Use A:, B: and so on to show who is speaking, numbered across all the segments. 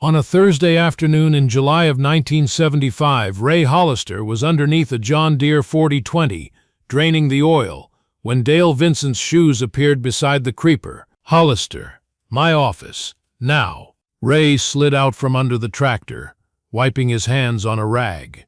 A: On a Thursday afternoon in July of 1975, Ray Hollister was underneath a John Deere 4020, draining the oil, when Dale Vincent's shoes appeared beside the creeper. "Hollister, my office, now." Ray slid out from under the tractor, wiping his hands on a rag.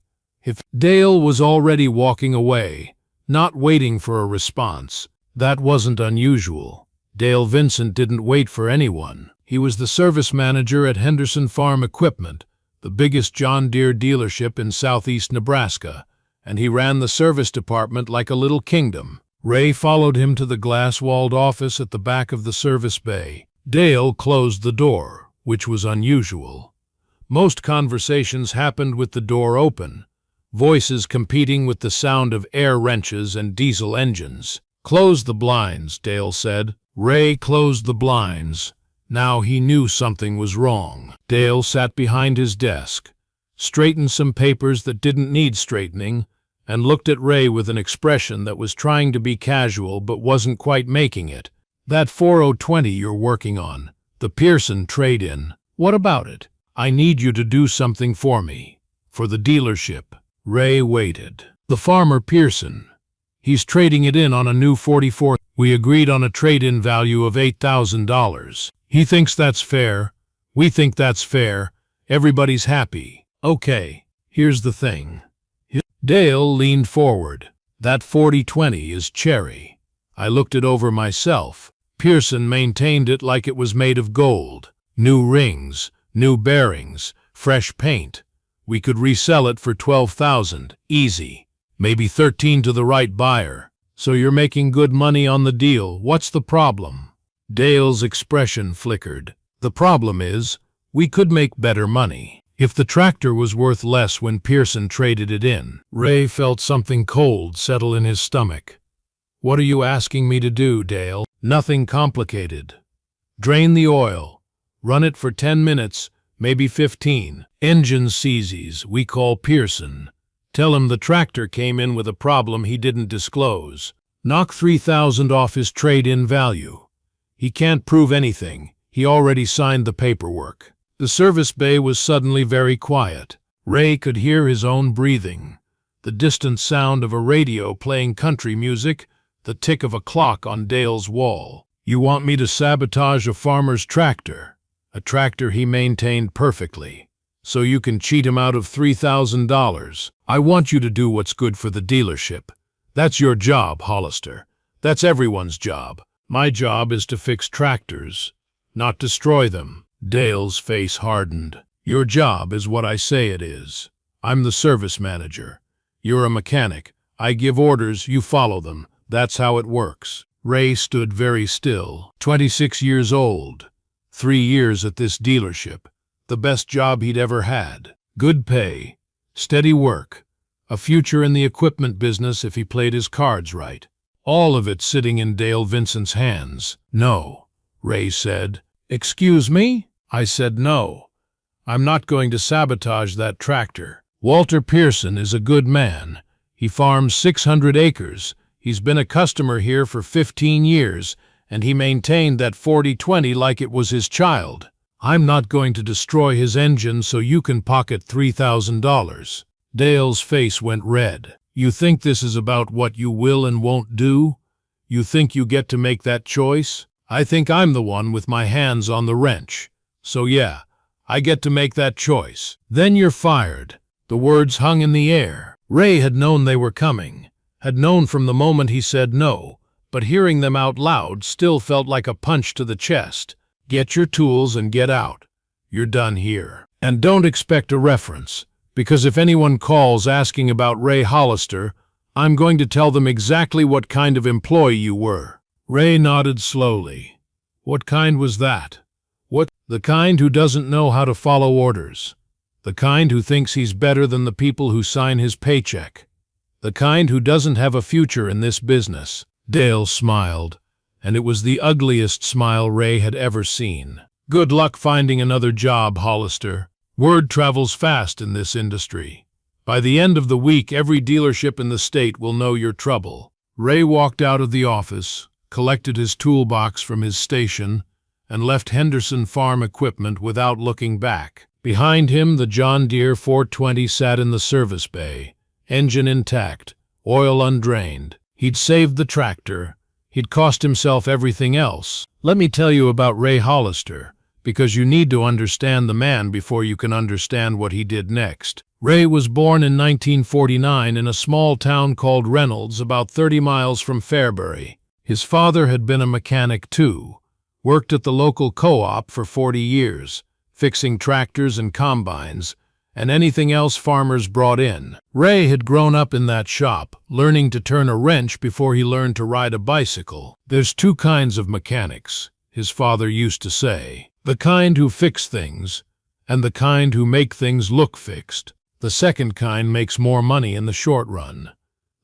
A: Dale was already walking away, not waiting for a response. That wasn't unusual. Dale Vincent didn't wait for anyone. He was the service manager at Henderson Farm Equipment, the biggest John Deere dealership in southeast Nebraska, and he ran the service department like a little kingdom. Ray followed him to the glass-walled office at the back of the service bay. Dale closed the door, which was unusual. Most conversations happened with the door open, voices competing with the sound of air wrenches and diesel engines. "Close the blinds," Dale said. Ray closed the blinds. Now he knew something was wrong. Dale sat behind his desk, straightened some papers that didn't need straightening, and looked at Ray with an expression that was trying to be casual but wasn't quite making it. "That 4020 you're working on, the Pearson trade-in, what about it? I need you to do something for me, for the dealership." Ray waited. "The farmer Pearson. He's trading it in on a new 44. We agreed on a trade-in value of $8,000. He thinks that's fair. We think that's fair. Everybody's happy. Okay, here's the thing." Dale leaned forward. "That 4020 is cherry. I looked it over myself. Pearson maintained it like it was made of gold. New rings, new bearings, fresh paint. We could resell it for $12,000, easy. Maybe 13 to the right buyer. So you're making good money on the deal. What's the problem?" Dale's expression flickered. "The problem is, we could make better money. If the tractor was worth less when Pearson traded it in." Ray felt something cold settle in his stomach. "What are you asking me to do, Dale?" "Nothing complicated. Drain the oil. Run it for 10 minutes, maybe 15. Engine seizes, we call Pearson. Tell him the tractor came in with a problem he didn't disclose. Knock $3,000 off his trade-in value. He can't prove anything. He already signed the paperwork." The service bay was suddenly very quiet. Ray could hear his own breathing, the distant sound of a radio playing country music, the tick of a clock on Dale's wall. "You want me to sabotage a farmer's tractor, a tractor he maintained perfectly, so you can cheat him out of $3,000. I want you to do what's good for the dealership. That's your job, Hollister. That's everyone's job. My job is to fix tractors, not destroy them." Dale's face hardened. "Your job is what I say it is. I'm the service manager. You're a mechanic. I give orders, you follow them. That's how it works." Ray stood very still. 26 years old. 3 years at this dealership. The best job he'd ever had. Good pay. Steady work. A future in the equipment business if he played his cards right. All of it sitting in Dale Vincent's hands. "No," Ray said. "Excuse me?" I said no. "I'm not going to sabotage that tractor. Walter Pearson is a good man. He farms 600 acres. He's been a customer here for 15 years, and he maintained that 4020 like it was his child. I'm not going to destroy his engine so you can pocket $3,000. Dale's face went red. "You think this is about what you will and won't do? You think you get to make that choice? I think I'm the one with my hands on the wrench. So yeah, I get to make that choice. Then you're fired." The words hung in the air. Ray had known they were coming, had known from the moment he said no, but hearing them out loud still felt like a punch to the chest. "Get your tools and get out. You're done here. And don't expect a reference, because if anyone calls asking about Ray Hollister, I'm going to tell them exactly what kind of employee you were." Ray nodded slowly. "What kind was that?" "What? The kind who doesn't know how to follow orders. The kind who thinks he's better than the people who sign his paycheck. The kind who doesn't have a future in this business." Dale smiled, and it was the ugliest smile Ray had ever seen. "Good luck finding another job, Hollister. Word travels fast in this industry. By the end of the week, every dealership in the state will know your trouble." Ray walked out of the office, collected his toolbox from his station, and left Henderson Farm Equipment without looking back. Behind him, the John Deere 420 sat in the service bay, engine intact, oil undrained. He'd saved the tractor. He'd cost himself everything else. Let me tell you about Ray Hollister, because you need to understand the man before you can understand what he did next. Ray was born in 1949 in a small town called Reynolds, about 30 miles from Fairbury. His father had been a mechanic too, worked at the local co-op for 40 years, fixing tractors and combines, and anything else farmers brought in. Ray had grown up in that shop, learning to turn a wrench before he learned to ride a bicycle. There's two kinds of mechanics, his father used to say. The kind who fix things, and the kind who make things look fixed. The second kind makes more money in the short run.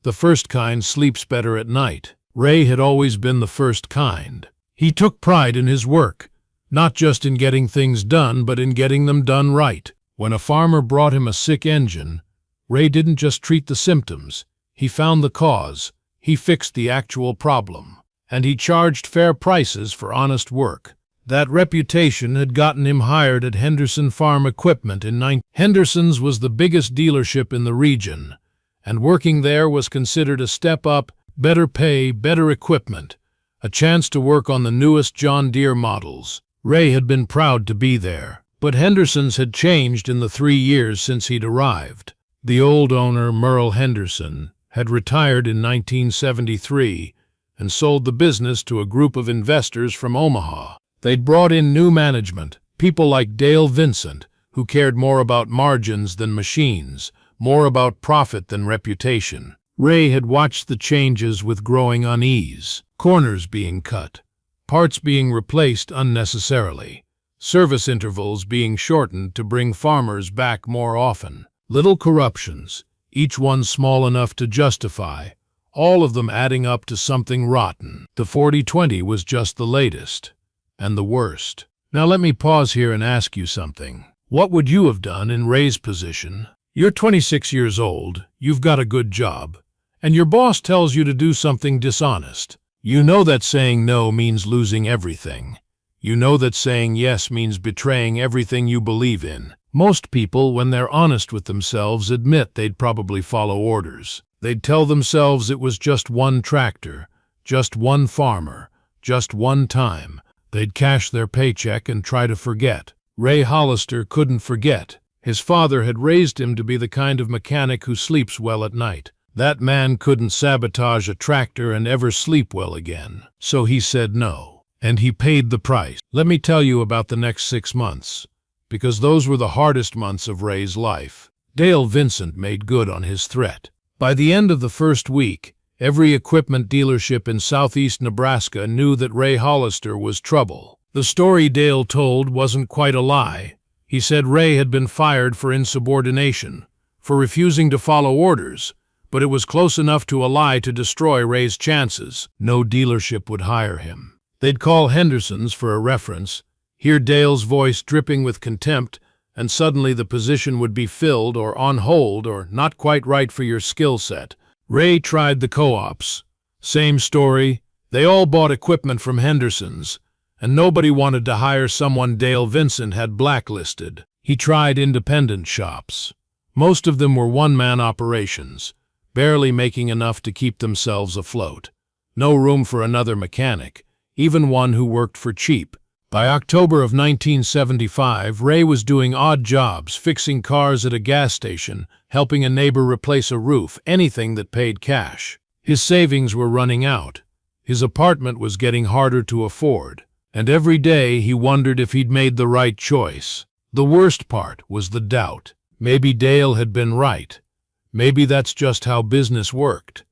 A: The first kind sleeps better at night. Ray had always been the first kind. He took pride in his work, not just in getting things done, but in getting them done right. When a farmer brought him a sick engine, Ray didn't just treat the symptoms. He found the cause. He fixed the actual problem. And he charged fair prices for honest work. That reputation had gotten him hired at Henderson Farm Equipment in 19... Henderson's was the biggest dealership in the region, and working there was considered a step up, better pay, better equipment, a chance to work on the newest John Deere models. Ray had been proud to be there. But Henderson's had changed in the 3 years since he'd arrived. The old owner, Merle Henderson, had retired in 1973 and sold the business to a group of investors from Omaha. They'd brought in new management, people like Dale Vincent, who cared more about margins than machines, more about profit than reputation. Ray had watched the changes with growing unease. Corners being cut, parts being replaced unnecessarily, service intervals being shortened to bring farmers back more often. Little corruptions, each one small enough to justify, all of them adding up to something rotten. The 4020 was just the latest, and the worst. Now let me pause here and ask you something. What would you have done in Ray's position? You're 26 years old, you've got a good job, and your boss tells you to do something dishonest. You know that saying no means losing everything. You know that saying yes means betraying everything you believe in. Most people, when they're honest with themselves, admit they'd probably follow orders. They'd tell themselves it was just one tractor, just one farmer, just one time. They'd cash their paycheck and try to forget. Ray Hollister couldn't forget. His father had raised him to be the kind of mechanic who sleeps well at night. That man couldn't sabotage a tractor and ever sleep well again. So he said no. And he paid the price. Let me tell you about the next 6 months, because those were the hardest months of Ray's life. Dale Vincent made good on his threat. By the end of the first week, every equipment dealership in southeast Nebraska knew that Ray Hollister was trouble. The story Dale told wasn't quite a lie. He said Ray had been fired for insubordination, for refusing to follow orders, but it was close enough to a lie to destroy Ray's chances. No dealership would hire him. They'd call Henderson's for a reference, hear Dale's voice dripping with contempt, and suddenly the position would be filled or on hold or not quite right for your skill set. Ray tried the co-ops. Same story. They all bought equipment from Henderson's, and nobody wanted to hire someone Dale Vincent had blacklisted. He tried independent shops. Most of them were one-man operations, barely making enough to keep themselves afloat. No room for another mechanic, even one who worked for cheap. By October of 1975, Ray was doing odd jobs, fixing cars at a gas station, helping a neighbor replace a roof, anything that paid cash. His savings were running out. His apartment was getting harder to afford. And every day he wondered if he'd made the right choice. The worst part was the doubt. Maybe Dale had been right. Maybe that's just how business worked.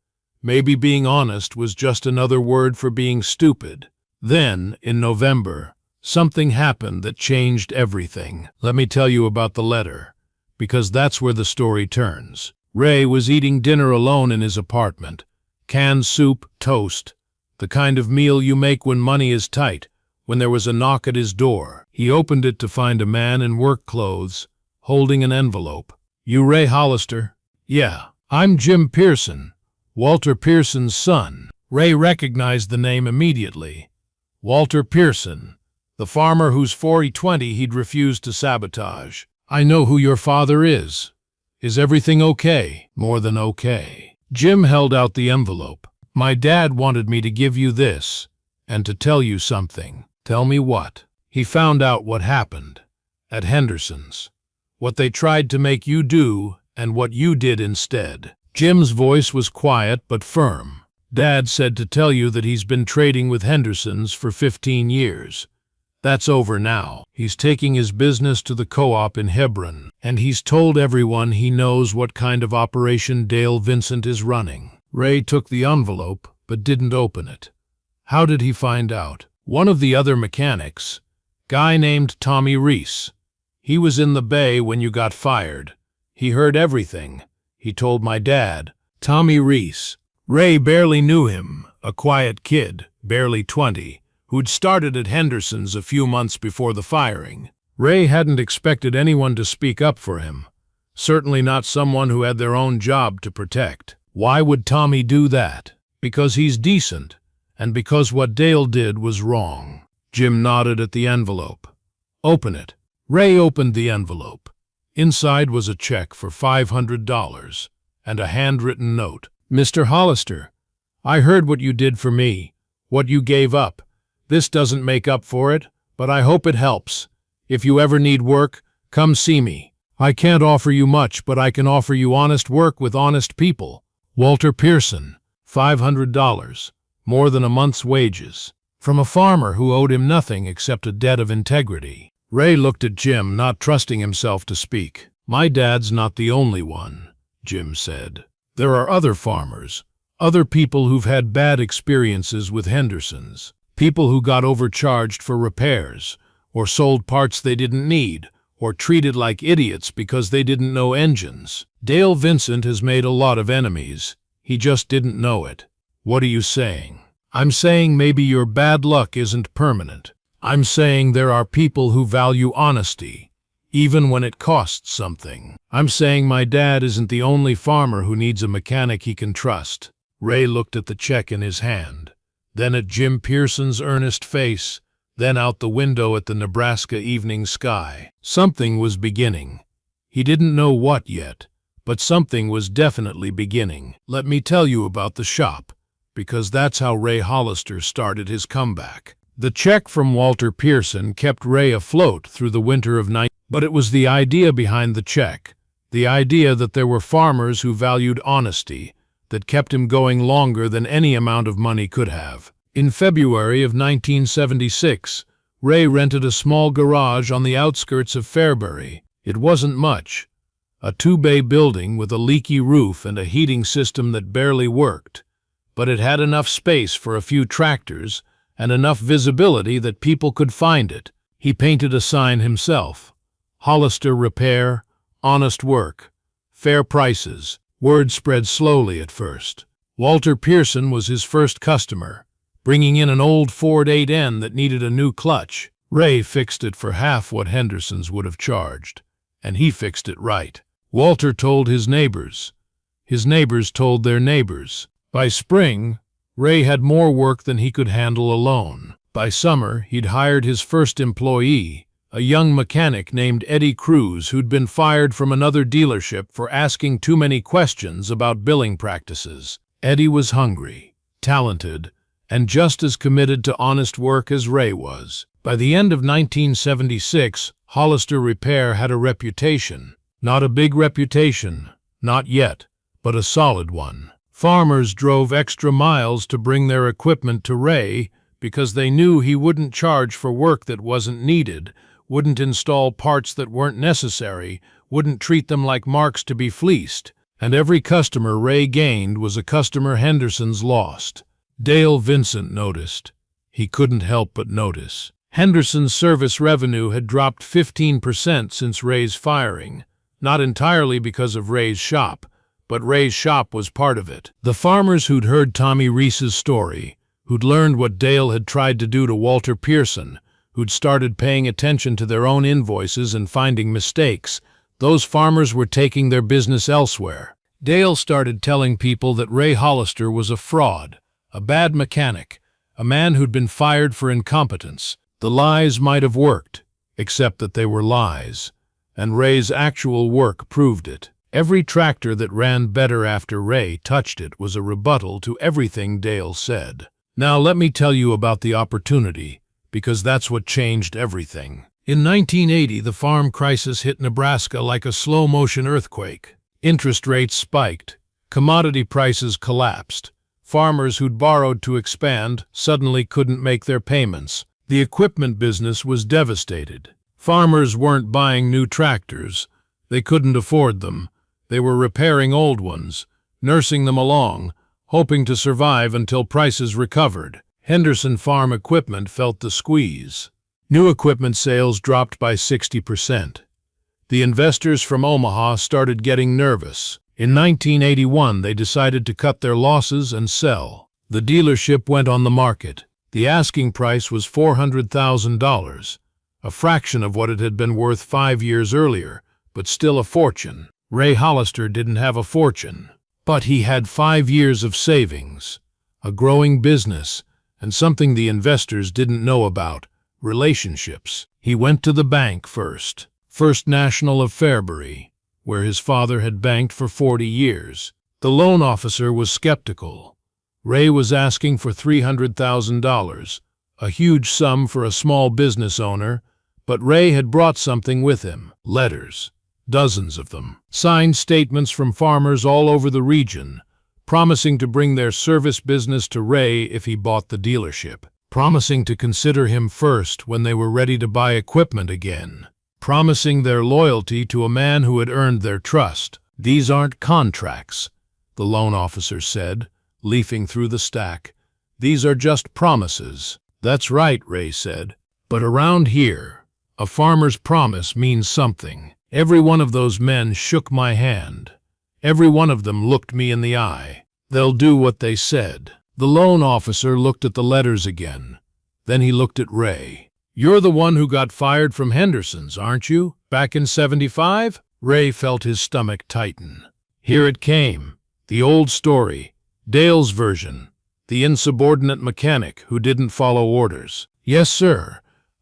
A: Maybe being honest was just another word for being stupid. Then, in November, something happened that changed everything. Let me tell you about the letter, because that's where the story turns. Ray was eating dinner alone in his apartment. Canned soup, toast, the kind of meal you make when money is tight, when there was a knock at his door. He opened it to find a man in work clothes, holding an envelope. "You Ray Hollister?" "Yeah, I'm Jim Pearson, Walter Pearson's son." Ray recognized the name immediately. Walter Pearson, The farmer whose 4020 he'd refused to sabotage. I know who your father is. Is everything okay? More than okay. Jim held out the envelope. My dad wanted me to give you this, and to tell you something. Tell me what? He found out what happened at Henderson's, what they tried to make you do and what you did instead. Jim's voice was quiet but firm. Dad said to tell you that he's been trading with Henderson's for 15 years. That's over now. He's taking his business to the co-op in Hebron, and he's told everyone he knows what kind of operation Dale Vincent is running. Ray took the envelope but didn't open it. How did he find out? One of the other mechanics, guy named Tommy Reese. He was in the bay when you got fired. He heard everything. He told my dad. Tommy Reese. Ray barely knew him, a quiet kid, barely 20, who'd started at Henderson's a few months before the firing. Ray hadn't expected anyone to speak up for him, certainly not someone who had their own job to protect. Why would Tommy do that? Because he's decent, and because what Dale did was wrong. Jim nodded at the envelope. Open it. Ray opened the envelope. Inside was a check for $500 and a handwritten note. Mr. Hollister, I heard what you did for me, what you gave up. This doesn't make up for it, but I hope it helps. If you ever need work, come see me. I can't offer you much, but I can offer you honest work with honest people. Walter Pearson, $500, more than a month's wages, from a farmer who owed him nothing except a debt of integrity. Ray looked at Jim, not trusting himself to speak. My dad's not the only one, Jim said. There are other farmers, other people who've had bad experiences with Henderson's, people who got overcharged for repairs, or sold parts they didn't need, or treated like idiots because they didn't know engines. Dale Vincent has made a lot of enemies. He just didn't know it. What are you saying? I'm saying maybe your bad luck isn't permanent. I'm saying there are people who value honesty, even when it costs something. I'm saying my dad isn't the only farmer who needs a mechanic he can trust. Ray looked at the check in his hand, then at Jim Pearson's earnest face, then out the window at the Nebraska evening sky. Something was beginning. He didn't know what yet, but something was definitely beginning. Let me tell you about the shop, because that's how Ray Hollister started his comeback. The check from Walter Pearson kept Ray afloat through the winter of but it was the idea behind the check, the idea that there were farmers who valued honesty, that kept him going longer than any amount of money could have. In February of 1976, Ray rented a small garage on the outskirts of Fairbury. It wasn't much, a 2-bay building with a leaky roof and a heating system that barely worked, but it had enough space for a few tractors and enough visibility that people could find it. He painted a sign himself. Hollister Repair, honest work, fair prices. Word spread slowly at first. Walter Pearson was his first customer, bringing in an old Ford 8N that needed a new clutch. Ray fixed it for half what Henderson's would have charged, and he fixed it right. Walter told his neighbors. His neighbors told their neighbors. By spring, Ray had more work than he could handle alone. By summer, he'd hired his first employee, a young mechanic named Eddie Cruz who'd been fired from another dealership for asking too many questions about billing practices. Eddie was hungry, talented, and just as committed to honest work as Ray was. By the end of 1976, Hollister Repair had a reputation. Not a big reputation, not yet, but a solid one. Farmers drove extra miles to bring their equipment to Ray because they knew he wouldn't charge for work that wasn't needed, wouldn't install parts that weren't necessary, wouldn't treat them like marks to be fleeced. And every customer Ray gained was a customer Henderson's lost. Dale Vincent noticed. He couldn't help but notice. Henderson's service revenue had dropped 15% since Ray's firing, not entirely because of Ray's shop, but Ray's shop was part of it. The farmers who'd heard Tommy Reese's story, who'd learned what Dale had tried to do to Walter Pearson, who'd started paying attention to their own invoices and finding mistakes, those farmers were taking their business elsewhere. Dale started telling people that Ray Hollister was a fraud, a bad mechanic, a man who'd been fired for incompetence. The lies might have worked, except that they were lies, and Ray's actual work proved it. Every tractor that ran better after Ray touched it was a rebuttal to everything Dale said. Now let me tell you about the opportunity, because that's what changed everything. In 1980, the farm crisis hit Nebraska like a slow-motion earthquake. Interest rates spiked. Commodity prices collapsed. Farmers who'd borrowed to expand suddenly couldn't make their payments. The equipment business was devastated. Farmers weren't buying new tractors. They couldn't afford them. They were repairing old ones, nursing them along, hoping to survive until prices recovered. Henderson Farm Equipment felt the squeeze. New equipment sales dropped by 60%. The investors from Omaha started getting nervous. In 1981, they decided to cut their losses and sell. The dealership went on the market. The asking price was $400,000, a fraction of what it had been worth 5 years earlier, but still a fortune. Ray Hollister didn't have a fortune, but he had 5 years of savings, a growing business, and something the investors didn't know about: relationships. He went to the bank first. First National of Fairbury, where his father had banked for 40 years. The loan officer was skeptical. Ray was asking for $300,000, a huge sum for a small business owner, but Ray had brought something with him: letters, dozens of them, signed statements from farmers all over the region, promising to bring their service business to Ray if he bought the dealership, promising to consider him first when they were ready to buy equipment again, promising their loyalty to a man who had earned their trust. "These aren't contracts," the loan officer said, leafing through the stack. "These are just promises." "That's right," Ray said. "But around here, a farmer's promise means something." Every one of those men shook my hand. Every one of them looked me in the eye. "They'll do what they said." The loan officer looked at the letters again. Then he looked at Ray. "You're the one who got fired from Henderson's, aren't you? Back in '75? Ray felt his stomach tighten. Here it came. The old story. Dale's version. The insubordinate mechanic who didn't follow orders. "Yes, sir.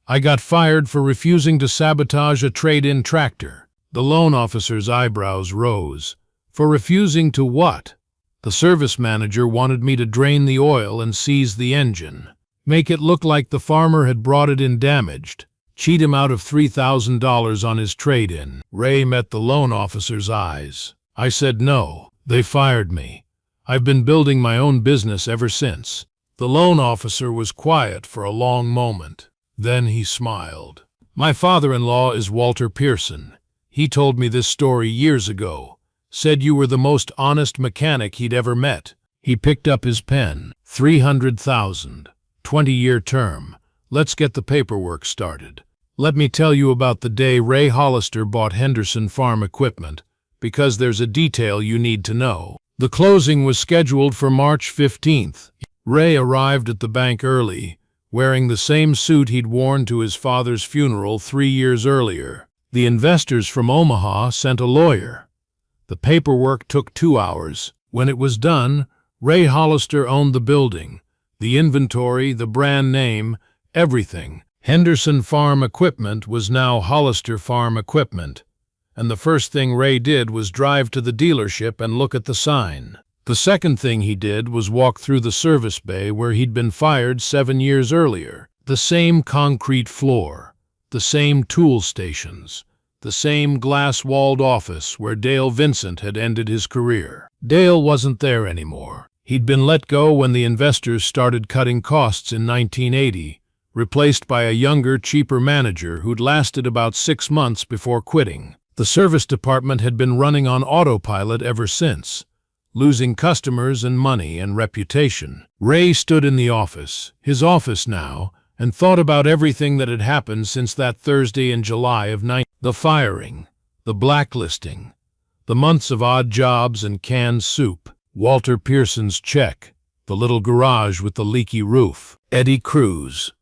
A: I got fired for refusing to sabotage a trade-in tractor." The loan officer's eyebrows rose. "For refusing to what?" "The service manager wanted me to drain the oil and seize the engine. Make it look like the farmer had brought it in damaged. Cheat him out of $3,000 on his trade-in." Ray met the loan officer's eyes. "I said no. They fired me. I've been building my own business ever since." The loan officer was quiet for a long moment. Then he smiled. "My father-in-law is Walter Pearson. He told me this story years ago. Said you were the most honest mechanic he'd ever met." He picked up his pen. $300,000. 20-year term. Let's get the paperwork started. Let me tell you about the day Ray Hollister bought Henderson Farm Equipment, because there's a detail you need to know. The closing was scheduled for March 15th. Ray arrived at the bank early, wearing the same suit he'd worn to his father's funeral 3 years earlier. The investors from Omaha sent a lawyer. The paperwork took 2 hours. When it was done, Ray Hollister owned the building, the inventory, the brand name, everything. Henderson Farm Equipment was now Hollister Farm Equipment, and the first thing Ray did was drive to the dealership and look at the sign. The second thing he did was walk through the service bay where he'd been fired 7 years earlier. The same concrete floor, the same tool stations, the same glass-walled office where Dale Vincent had ended his career. Dale wasn't there anymore. He'd been let go when the investors started cutting costs in 1980, replaced by a younger, cheaper manager who'd lasted about 6 months before quitting. The service department had been running on autopilot ever since, losing customers and money and reputation. Ray stood in the office, his office now, and thought about everything that had happened since that Thursday in July of the firing, the blacklisting, the months of odd jobs and canned soup, Walter Pearson's check, the little garage with the leaky roof, Eddie Cruz,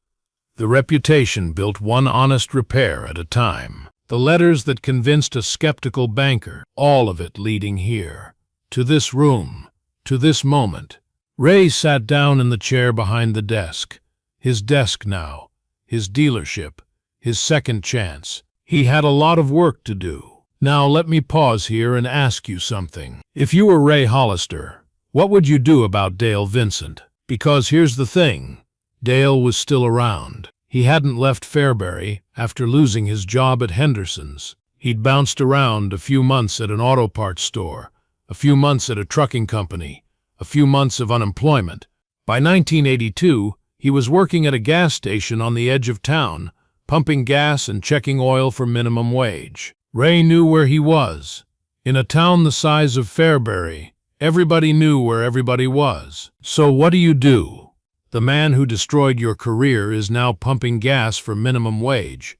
A: the reputation built one honest repair at a time, the letters that convinced a skeptical banker, all of it leading here. To this room, to this moment. Ray sat down in the chair behind the desk. His desk now, his dealership, his second chance. He had a lot of work to do. Now let me pause here and ask you something. If you were Ray Hollister, what would you do about Dale Vincent? Because here's the thing, Dale was still around. He hadn't left Fairbury after losing his job at Henderson's. He'd bounced around a few months at an auto parts store, a few months at a trucking company, a few months of unemployment. By 1982, he was working at a gas station on the edge of town, pumping gas and checking oil for minimum wage. Ray knew where he was. In a town the size of Fairbury, everybody knew where everybody was. So what do you do? The man who destroyed your career is now pumping gas for minimum wage.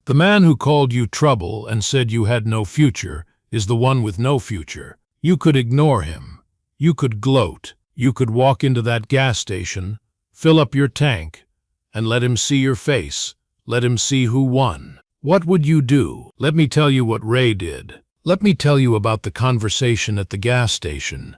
A: The man who called you trouble and said you had no future is the one with no future. You could ignore him. You could gloat. You could walk into that gas station, fill up your tank, and let him see your face. Let him see who won. What would you do? Let me tell you what Ray did. Let me tell you about the conversation at the gas station,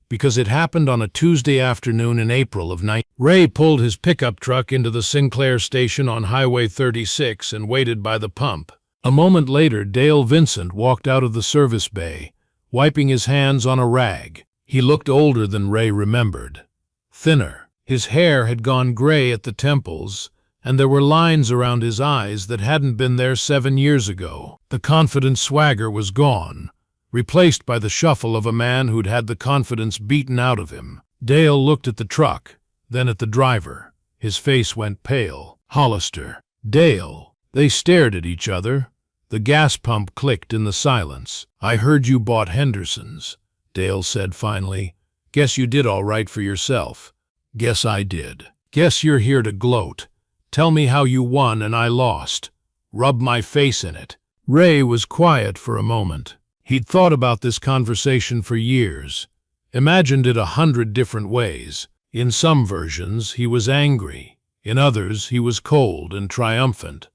A: because it happened on a Tuesday afternoon in April of 19... Ray pulled his pickup truck into the Sinclair station on Highway 36 and waited by the pump. A moment later, Dale Vincent walked out of the service bay, wiping his hands on a rag. He looked older than Ray remembered. Thinner. His hair had gone gray at the temples, and there were lines around his eyes that hadn't been there 7 years ago. The confident swagger was gone, replaced by the shuffle of a man who'd had the confidence beaten out of him. Dale looked at the truck, then at the driver. His face went pale. Hollister. Dale. They stared at each other. The gas pump clicked in the silence. I heard you bought Henderson's, Dale said finally. Guess you did all right for yourself. Guess I did. Guess you're here to gloat. Tell me how you won and I lost. Rub my face in it. Ray was quiet for a moment. He'd thought about this conversation for years, imagined it 100 different ways. In some versions, he was angry. In others, he was cold and triumphant.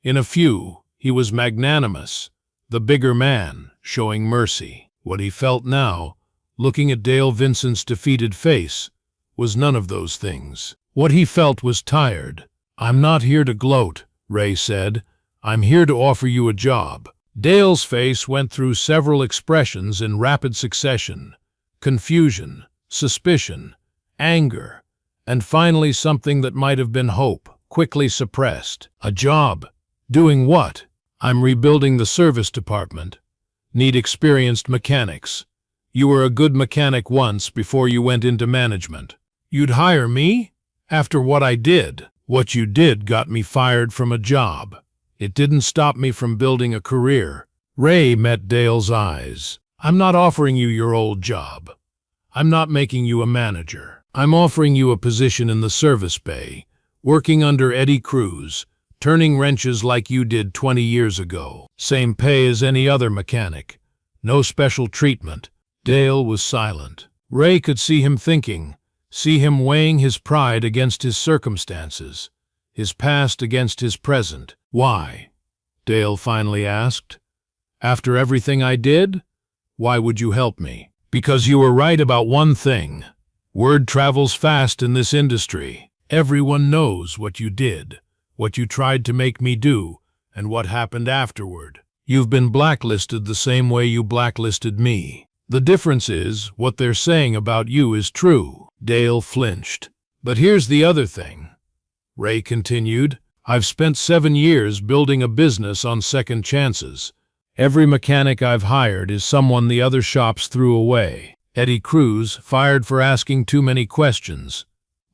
A: In a few, he was magnanimous, the bigger man, showing mercy. What he felt now, looking at Dale Vincent's defeated face, was none of those things. What he felt was tired. I'm not here to gloat, Ray said. I'm here to offer you a job. Dale's face went through several expressions in rapid succession: confusion, suspicion, anger, and finally something that might have been hope, quickly suppressed. A job? Doing what? I'm rebuilding the service department. Need experienced mechanics. You were a good mechanic once before you went into management. You'd hire me? After what I did? What you did got me fired from a job. It didn't stop me from building a career. Ray met Dale's eyes. I'm not offering you your old job. I'm not making you a manager. I'm offering you a position in the service bay, working under Eddie Cruz, turning wrenches like you did 20 years ago. Same pay as any other mechanic. No special treatment. Dale was silent. Ray could see him thinking, see him weighing his pride against his circumstances, his past against his present. Why? Dale finally asked. After everything I did? Why would you help me? Because you were right about one thing. Word travels fast in this industry. Everyone knows what you did, what you tried to make me do, and what happened afterward. You've been blacklisted the same way you blacklisted me. The difference is, what they're saying about you is true. Dale flinched. But here's the other thing, Ray continued. I've spent 7 years building a business on second chances. Every mechanic I've hired is someone the other shops threw away. Eddie Cruz, fired for asking too many questions.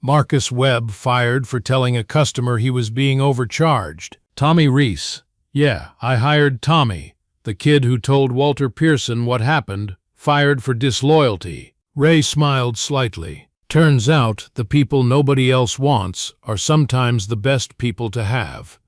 A: Marcus Webb, fired for telling a customer he was being overcharged. Tommy Reese. Yeah, I hired Tommy, the kid who told Walter Pearson what happened, fired for disloyalty. Ray smiled slightly. Turns out, the people nobody else wants are sometimes the best people to have.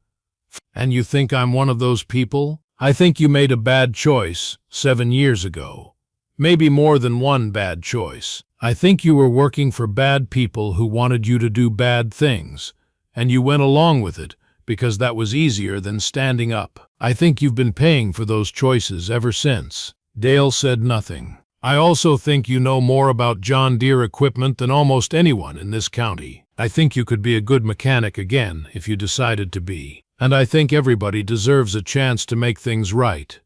A: And you think I'm one of those people? I think you made a bad choice 7 years ago. Maybe more than one bad choice. I think you were working for bad people who wanted you to do bad things, and you went along with it because that was easier than standing up. I think you've been paying for those choices ever since. Dale said nothing. I also think you know more about John Deere equipment than almost anyone in this county. I think you could be a good mechanic again if you decided to be. And I think everybody deserves a chance to make things right.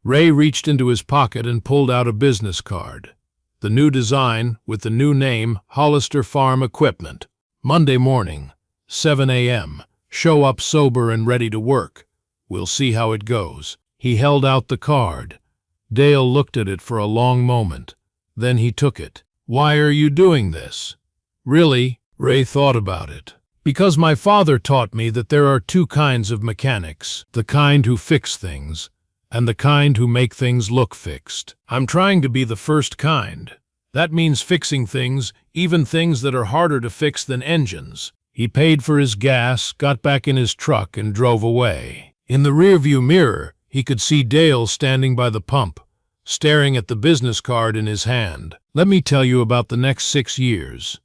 A: Ray reached into his pocket and pulled out a business card. The new design with the new name, Hollister Farm Equipment. Monday morning, 7 a.m. Show up sober and ready to work. We'll see how it goes. He held out the card. Dale looked at it for a long moment. Then he took it. Why are you doing this? Really? Ray thought about it. Because my father taught me that there are two kinds of mechanics, the kind who fix things, and the kind who make things look fixed. I'm trying to be the first kind. That means fixing things, even things that are harder to fix than engines. He paid for his gas, got back in his truck, and drove away. In the rearview mirror, he could see Dale standing by the pump, staring at the business card in his hand. Let me tell you about the next 6 years.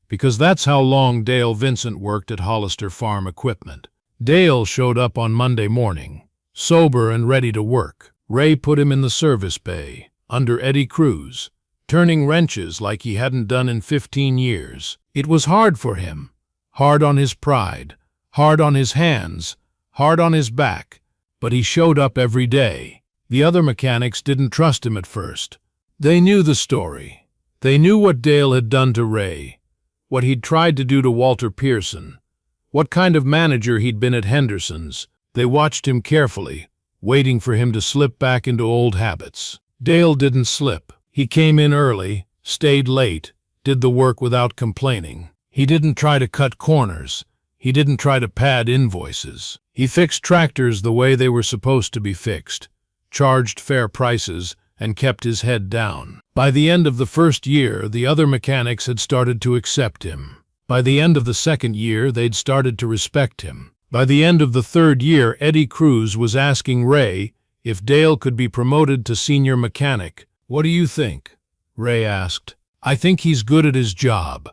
A: Because that's how long Dale Vincent worked at Hollister Farm Equipment. Dale showed up on Monday morning, sober and ready to work. Ray put him in the service bay, under Eddie Cruz, turning wrenches like he hadn't done in 15 years. It was hard for him, hard on his pride, hard on his hands, hard on his back, but he showed up every day. The other mechanics didn't trust him at first. They knew the story. They knew what Dale had done to Ray, what he'd tried to do to Walter Pearson, what kind of manager he'd been at Henderson's. They watched him carefully, waiting for him to slip back into old habits. Dale didn't slip. He came in early, stayed late, did the work without complaining. He didn't try to cut corners. He didn't try to pad invoices. He fixed tractors the way they were supposed to be fixed, charged fair prices, and kept his head down. By the end of the first year, the other mechanics had started to accept him. By the end of the second year, they'd started to respect him. By the end of the third year, Eddie Cruz was asking Ray if Dale could be promoted to senior mechanic. What do you think? Ray asked. I think he's good at his job.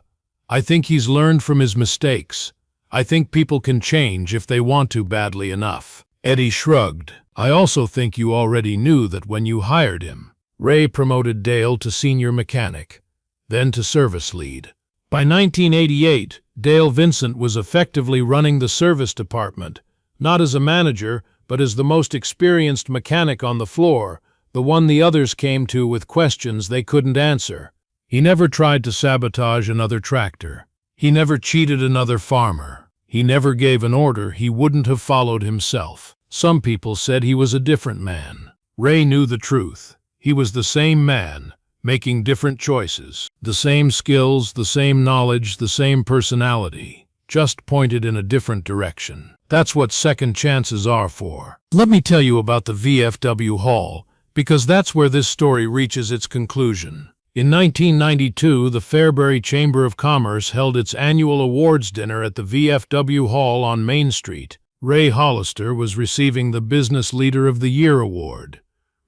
A: I think he's learned from his mistakes. I think people can change if they want to badly enough. Eddie shrugged. I also think you already knew that when you hired him. Ray promoted Dale to senior mechanic, then to service lead. By 1988, Dale Vincent was effectively running the service department, not as a manager, but as the most experienced mechanic on the floor, the one the others came to with questions they couldn't answer. He never tried to sabotage another tractor. He never cheated another farmer. He never gave an order he wouldn't have followed himself. Some people said he was a different man. Ray knew the truth. He was the same man, making different choices. The same skills, the same knowledge, the same personality, just pointed in a different direction. That's what second chances are for. Let me tell you about the VFW Hall, because that's where this story reaches its conclusion. In 1992, the Fairbury Chamber of Commerce held its annual awards dinner at the VFW Hall on Main Street. Ray Hollister was receiving the Business Leader of the Year award,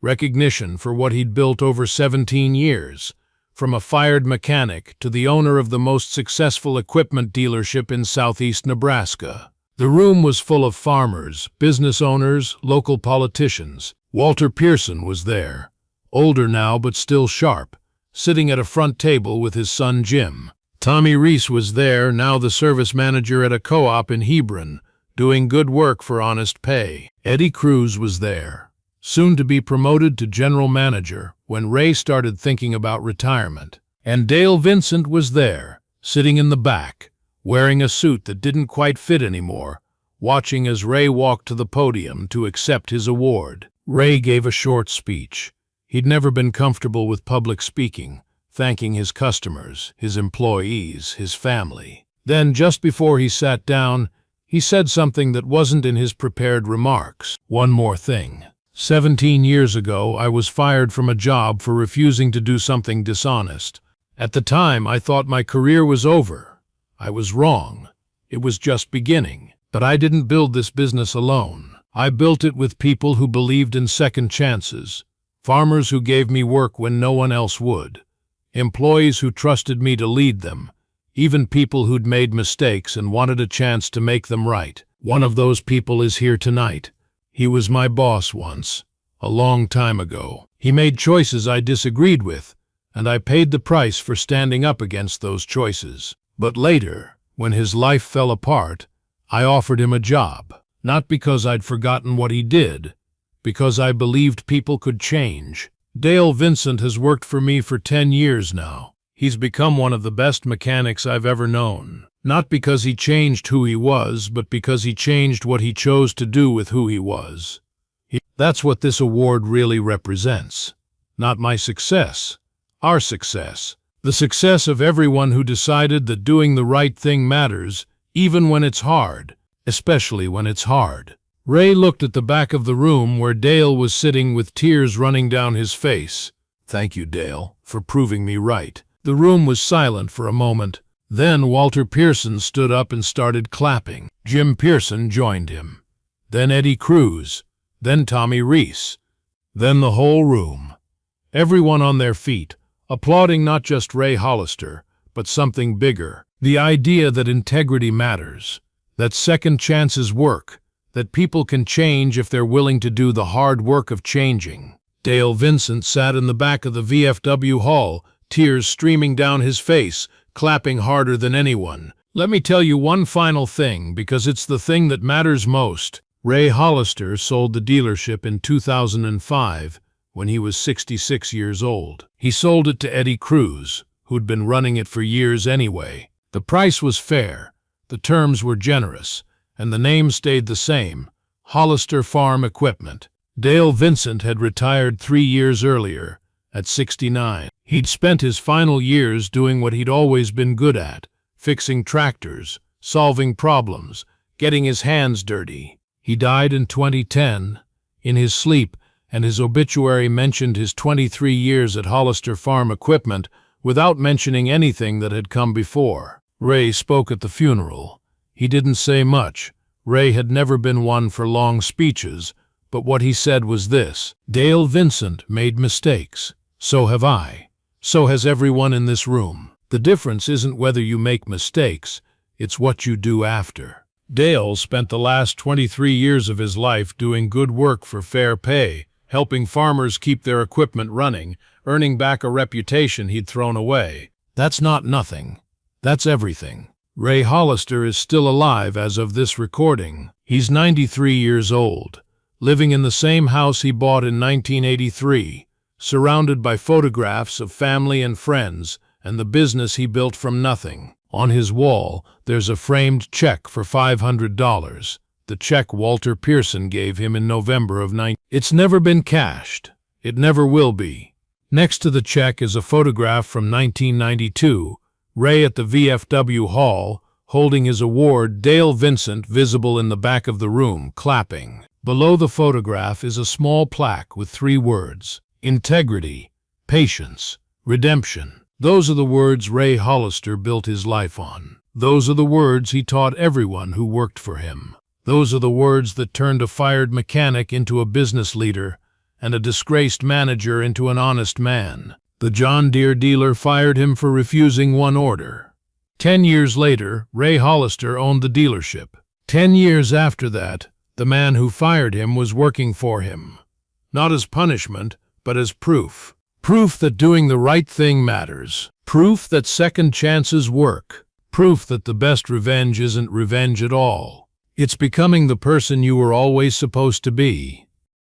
A: recognition for what he'd built over 17 years, from a fired mechanic to the owner of the most successful equipment dealership in southeast Nebraska. The room was full of farmers, business owners, local politicians. Walter Pearson was there, older now but still sharp, sitting at a front table with his son Jim. Tommy Reese was there, now the service manager at a co-op in Hebron, doing good work for honest pay. Eddie Cruz was there, soon to be promoted to general manager when Ray started thinking about retirement. And Dale Vincent was there, sitting in the back, wearing a suit that didn't quite fit anymore, watching as Ray walked to the podium to accept his award. Ray gave a short speech. He'd never been comfortable with public speaking, thanking his customers, his employees, his family. Then, just before he sat down, he said something that wasn't in his prepared remarks. One more thing. 17 years ago, I was fired from a job for refusing to do something dishonest. At the time, I thought my career was over. I was wrong. It was just beginning. But I didn't build this business alone. I built it with people who believed in second chances, farmers who gave me work when no one else would, employees who trusted me to lead them, even people who'd made mistakes and wanted a chance to make them right. One of those people is here tonight. He was my boss once, a long time ago. He made choices I disagreed with, and I paid the price for standing up against those choices. But later, When his life fell apart, I offered him a job. Not because I'd forgotten what he did, because I believed people could change. Dale Vincent has worked for me for 10 years now. He's become one of the best mechanics I've ever known. Not because he changed who he was, but because he changed what he chose to do with who he was. That's what this award really represents. Not my success, our success. The success of everyone who decided that doing the right thing matters, even when it's hard, especially when it's hard. Ray looked at the back of the room where Dale was sitting with tears running down his face. Thank you, Dale, for proving me right. The room was silent for a moment. Then Walter Pearson stood up and started clapping. Jim Pearson joined him. Then Eddie Cruz. Then Tommy Reese. Then the whole room. Everyone on their feet, applauding not just Ray Hollister, but something bigger. The idea that integrity matters, that second chances work, that people can change if they're willing to do the hard work of changing. Dale Vincent sat in the back of the VFW hall, tears streaming down his face, clapping harder than anyone. Let me tell you one final thing, because it's the thing that matters most. Ray Hollister sold the dealership in 2005 when he was 66 years old. He sold it to Eddie Cruz, who'd been running it for years anyway. The price was fair, the terms were generous, and the name stayed the same, Hollister Farm Equipment. Dale Vincent had retired 3 years earlier, at 69. He'd spent his final years doing what he'd always been good at, fixing tractors, solving problems, getting his hands dirty. He died in 2010, in his sleep, and his obituary mentioned his 23 years at Hollister Farm Equipment without mentioning anything that had come before. Ray spoke at the funeral. He didn't say much. Ray had never been one for long speeches, but what he said was this: Dale Vincent made mistakes. So have I. So has everyone in this room. The difference isn't whether you make mistakes, it's what you do after. Dale spent the last 23 years of his life doing good work for fair pay, helping farmers keep their equipment running, earning back a reputation he'd thrown away. That's not nothing. That's everything. Ray Hollister is still alive as of this recording. He's 93 years old, living in the same house he bought in 1983, surrounded by photographs of family and friends and the business he built from nothing. On his wall, there's a framed check for $500, the check Walter Pearson gave him in November of 19. It's never been cashed. It never will be. Next to the check is a photograph from 1992, Ray at the VFW hall, holding his award, Dale Vincent visible in the back of the room, clapping. Below the photograph is a small plaque with 3 words: integrity, patience, redemption. Those are the words Ray Hollister built his life on. Those are the words he taught everyone who worked for him. Those are the words that turned a fired mechanic into a business leader and a disgraced manager into an honest man. The John Deere dealer fired him for refusing one order. 10 years later, Ray Hollister owned the dealership. 10 years after that, the man who fired him was working for him. Not as punishment, but as proof. Proof that doing the right thing matters. Proof that second chances work. Proof that the best revenge isn't revenge at all. It's becoming the person you were always supposed to be.